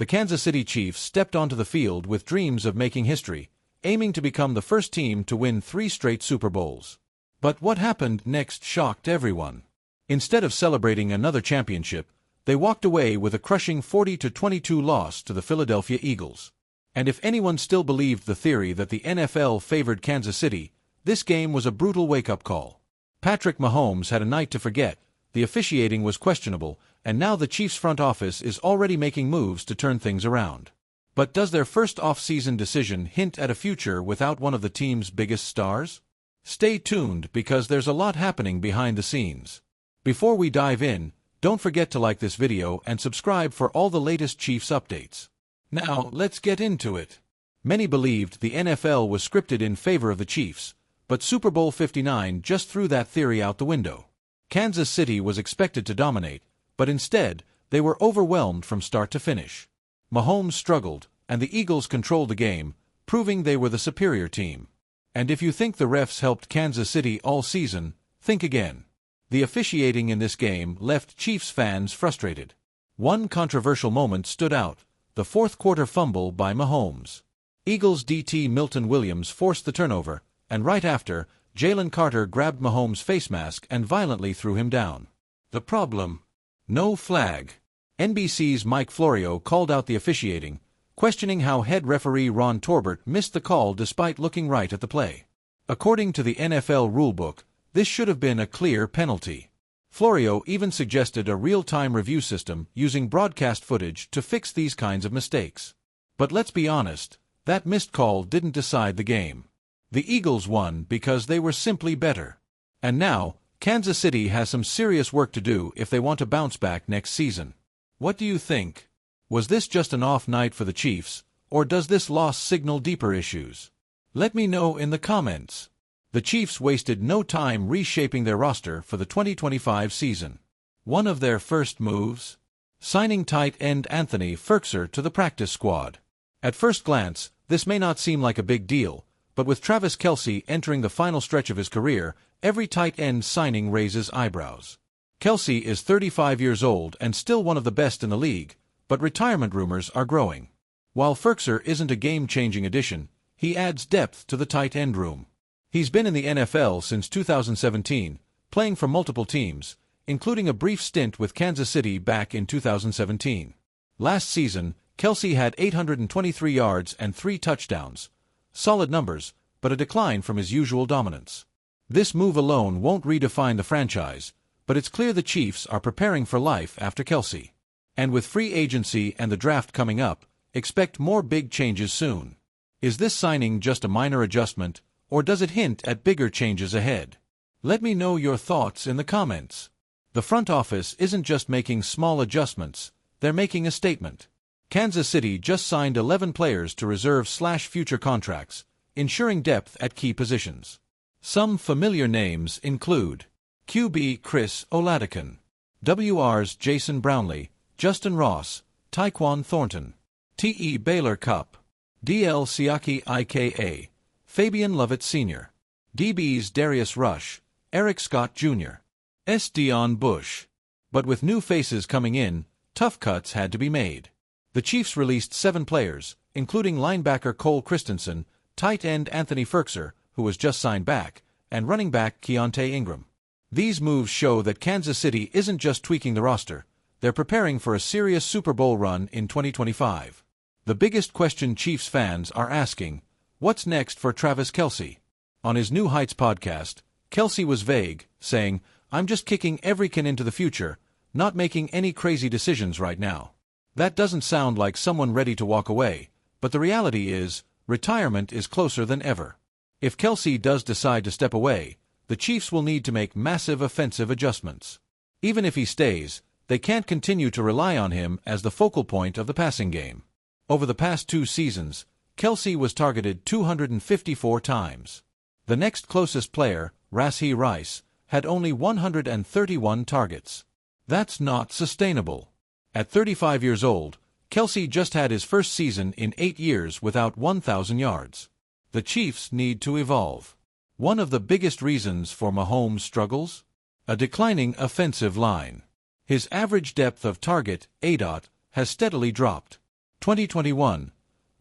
The Kansas City Chiefs stepped onto the field with dreams of making history, aiming to become the first team to win 3 straight Super Bowls. But what happened next shocked everyone. Instead of celebrating another championship, they walked away with a crushing 40-22 loss to the Philadelphia Eagles. And if anyone still believed the theory that the NFL favored Kansas City, this game was a brutal wake-up call. Patrick Mahomes had a night to forget, the officiating was questionable, and now the Chiefs' front office is already making moves to turn things around. But does their first off-season decision hint at a future without one of the team's biggest stars? Stay tuned because there's a lot happening behind the scenes. Before we dive in, don't forget to like this video and subscribe for all the latest Chiefs updates. Now, let's get into it. Many believed the NFL was scripted in favor of the Chiefs, but Super Bowl 59 just threw that theory out the window. Kansas City was expected to dominate, but instead, they were overwhelmed from start to finish. Mahomes struggled, and the Eagles controlled the game, proving they were the superior team. And if you think the refs helped Kansas City all season, think again. The officiating in this game left Chiefs fans frustrated. One controversial moment stood out, the fourth-quarter fumble by Mahomes. Eagles DT Milton Williams forced the turnover, and right after, Jalen Carter grabbed Mahomes' face mask and violently threw him down. The problem? No flag. NBC's Mike Florio called out the officiating, questioning how head referee Ron Torbert missed the call despite looking right at the play. According to the NFL rulebook, this should have been a clear penalty. Florio even suggested a real-time review system using broadcast footage to fix these kinds of mistakes. But let's be honest, that missed call didn't decide the game. The Eagles won because they were simply better. And now, Kansas City has some serious work to do if they want to bounce back next season. What do you think? Was this just an off night for the Chiefs, or does this loss signal deeper issues? Let me know in the comments. The Chiefs wasted no time reshaping their roster for the 2025 season. One of their first moves? Signing tight end Anthony Firkser to the practice squad. At first glance, this may not seem like a big deal, but with Travis Kelce entering the final stretch of his career, every tight end signing raises eyebrows. Kelce is 35 years old and still one of the best in the league, but retirement rumors are growing. While Firkser isn't a game-changing addition, he adds depth to the tight end room. He's been in the NFL since 2017, playing for multiple teams, including a brief stint with Kansas City back in 2017. Last season, Kelce had 823 yards and 3 touchdowns. Solid numbers, but a decline from his usual dominance. This move alone won't redefine the franchise, but it's clear the Chiefs are preparing for life after Kelce. And with free agency and the draft coming up, expect more big changes soon. Is this signing just a minor adjustment, or does it hint at bigger changes ahead? Let me know your thoughts in the comments. The front office isn't just making small adjustments, they're making a statement. Kansas City just signed 11 players to reserve/future contracts, ensuring depth at key positions. Some familiar names include QB Chris Oladokun, WR's Jason Brownlee, Justin Ross, Tyquan Thornton, T.E. Baylor Cupp, D.L. Siaki IKA, Fabian Lovett Sr., DB's Darius Rush, Eric Scott Jr., S. Dion Bush. But with new faces coming in, tough cuts had to be made. The Chiefs released 7 players, including linebacker Cole Christensen, tight end Anthony Firkser, who was just signed back, and running back Keontae Ingram. These moves show that Kansas City isn't just tweaking the roster, they're preparing for a serious Super Bowl run in 2025. The biggest question Chiefs fans are asking, what's next for Travis Kelce? On his New Heights podcast, Kelce was vague, saying, "I'm just kicking every can into the future, not making any crazy decisions right now." That doesn't sound like someone ready to walk away, but the reality is, retirement is closer than ever. If Kelce does decide to step away, the Chiefs will need to make massive offensive adjustments. Even if he stays, they can't continue to rely on him as the focal point of the passing game. Over the past 2 seasons, Kelce was targeted 254 times. The next closest player, Rashee Rice, had only 131 targets. That's not sustainable. At 35 years old, Kelce just had his first season in 8 years without 1,000 yards. The Chiefs need to evolve. One of the biggest reasons for Mahomes' struggles? A declining offensive line. His average depth of target, ADOT, has steadily dropped. 2021,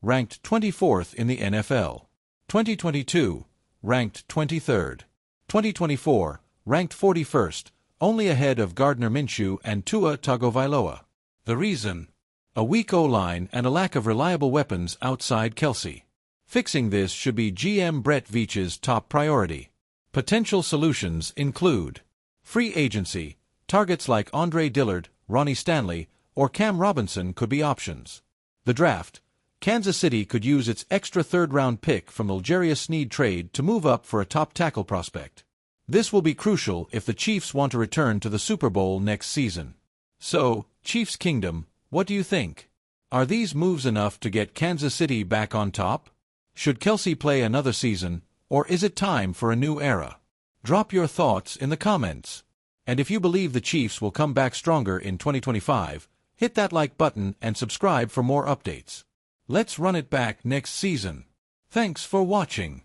ranked 24th in the NFL. 2022, ranked 23rd. 2024, ranked 41st, only ahead of Gardner Minshew and Tua Tagovailoa. The reason? A weak O-line and a lack of reliable weapons outside Kelce. Fixing this should be GM Brett Veach's top priority. Potential solutions include free agency. Targets like Andre Dillard, Ronnie Stanley, or Cam Robinson could be options. The draft. Kansas City could use its extra third-round pick from the L'Jarius Sneed trade to move up for a top tackle prospect. This will be crucial if the Chiefs want to return to the Super Bowl next season. So, Chiefs Kingdom, what do you think? Are these moves enough to get Kansas City back on top? Should Kelce play another season, or is it time for a new era? Drop your thoughts in the comments. And if you believe the Chiefs will come back stronger in 2025, hit that like button and subscribe for more updates. Let's run it back next season. Thanks for watching.